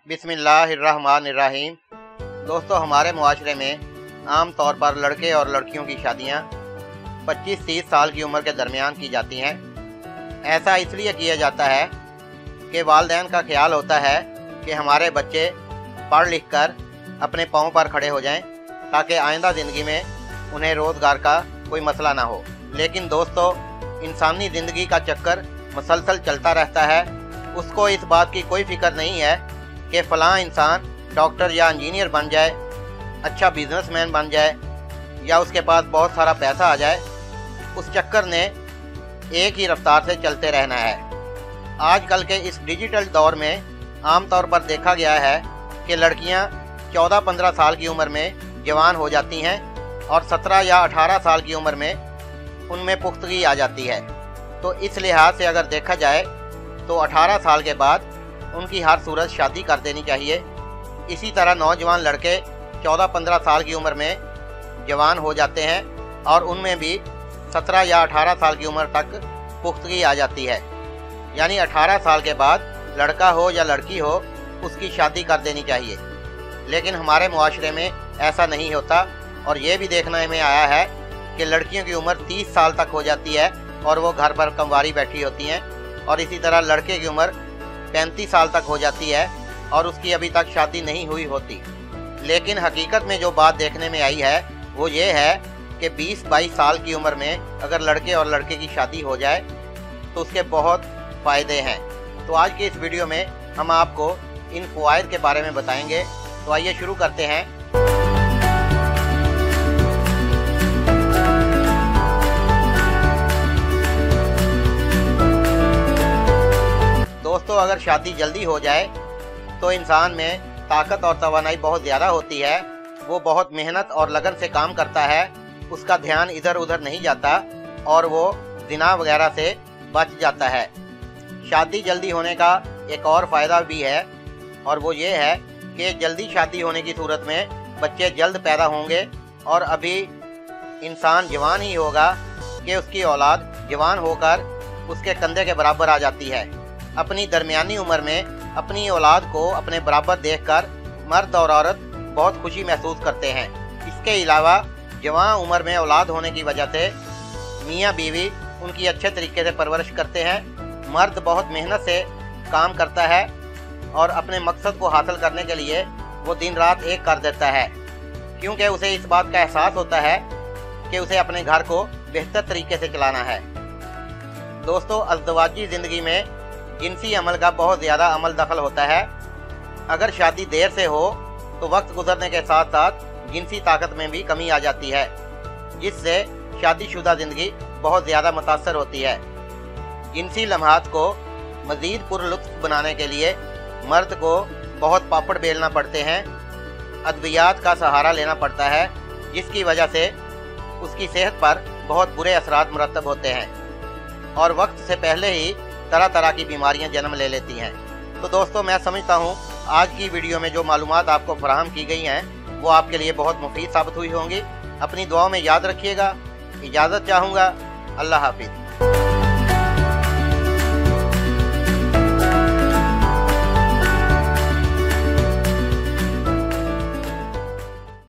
बिस्मिल्लाहिर्रहमानिर्रहीम। दोस्तों, हमारे मुआशरे में आम तौर पर लड़के और लड़कियों की शादियां 25-30 साल की उम्र के दरमियान की जाती हैं। ऐसा इसलिए किया जाता है कि वालिदैन का ख्याल होता है कि हमारे बच्चे पढ़ लिख कर अपने पाँव पर खड़े हो जाएं, ताकि आइंदा ज़िंदगी में उन्हें रोज़गार का कोई मसला ना हो। लेकिन दोस्तों, इंसानी ज़िंदगी का चक्कर मुसलसल चलता रहता है। उसको इस बात की कोई फिक्र नहीं है कि फ़लाँ इंसान डॉक्टर या इंजीनियर बन जाए, अच्छा बिजनेसमैन बन जाए या उसके पास बहुत सारा पैसा आ जाए। उस चक्कर ने एक ही रफ्तार से चलते रहना है। आजकल के इस डिजिटल दौर में आमतौर पर देखा गया है कि लड़कियां 14-15 साल की उम्र में जवान हो जाती हैं और 17 या 18 साल की उम्र में उनमें पुख्तगी आ जाती है। तो इस लिहाज से अगर देखा जाए तो 18 साल के बाद उनकी हर सूरत शादी कर देनी चाहिए। इसी तरह नौजवान लड़के 14-15 साल की उम्र में जवान हो जाते हैं और उनमें भी 17 या 18 साल की उम्र तक पुख्तगी आ जाती है। यानी 18 साल के बाद लड़का हो या लड़की हो, उसकी शादी कर देनी चाहिए। लेकिन हमारे मुआशरे में ऐसा नहीं होता और ये भी देखने में आया है कि लड़कियों की उम्र 30 साल तक हो जाती है और वो घर पर कंवारी बैठी होती हैं, और इसी तरह लड़के की उम्र 35 साल तक हो जाती है और उसकी अभी तक शादी नहीं हुई होती। लेकिन हकीकत में जो बात देखने में आई है वो ये है कि 20-22 साल की उम्र में अगर लड़के और लड़के की शादी हो जाए तो उसके बहुत फ़ायदे हैं। तो आज के इस वीडियो में हम आपको इन फ़वाइद के बारे में बताएंगे। तो आइए शुरू करते हैं। दोस्तों, अगर शादी जल्दी हो जाए तो इंसान में ताकत और तवानाई बहुत ज़्यादा होती है। वो बहुत मेहनत और लगन से काम करता है, उसका ध्यान इधर उधर नहीं जाता और वो ज़िना वगैरह से बच जाता है। शादी जल्दी होने का एक और फ़ायदा भी है, और वो ये है कि जल्दी शादी होने की सूरत में बच्चे जल्द पैदा होंगे और अभी इंसान जवान ही होगा कि उसकी औलाद जवान होकर उसके कंधे के बराबर आ जाती है। अपनी दरमियानी उम्र में अपनी औलाद को अपने बराबर देखकर मर्द और औरत बहुत खुशी महसूस करते हैं। इसके अलावा जवान उम्र में औलाद होने की वजह से मियाँ बीवी उनकी अच्छे तरीके से परवरिश करते हैं। मर्द बहुत मेहनत से काम करता है और अपने मकसद को हासिल करने के लिए वो दिन रात एक कर देता है, क्योंकि उसे इस बात का एहसास होता है कि उसे अपने घर को बेहतर तरीके से चलाना है। दोस्तों, अज़दवाजी ज़िंदगी में जिनसी अमल का बहुत ज़्यादा अमल दखल होता है। अगर शादी देर से हो तो वक्त गुजरने के साथ साथ जिनसी ताकत में भी कमी आ जाती है, जिससे शादीशुदा ज़िंदगी बहुत ज़्यादा मुतासर होती है। जिनसी लम्हात को मज़ीद पुरलुत्फ़ बनाने के लिए मर्द को बहुत पापड़ बेलना पड़ते हैं, अद्वियात का सहारा लेना पड़ता है, जिसकी वजह से उसकी सेहत पर बहुत बुरे असरात मुरतब होते हैं और वक्त से पहले ही तरह तरह की बीमारियां जन्म ले लेती हैं। तो दोस्तों, मैं समझता हूं आज की वीडियो में जो मालूमात आपको फराहम की गई हैं वो आपके लिए बहुत मुफीद साबित हुई होंगी। अपनी दुआओं में याद रखिएगा। इजाज़त चाहूँगा। अल्लाह हाफिज़।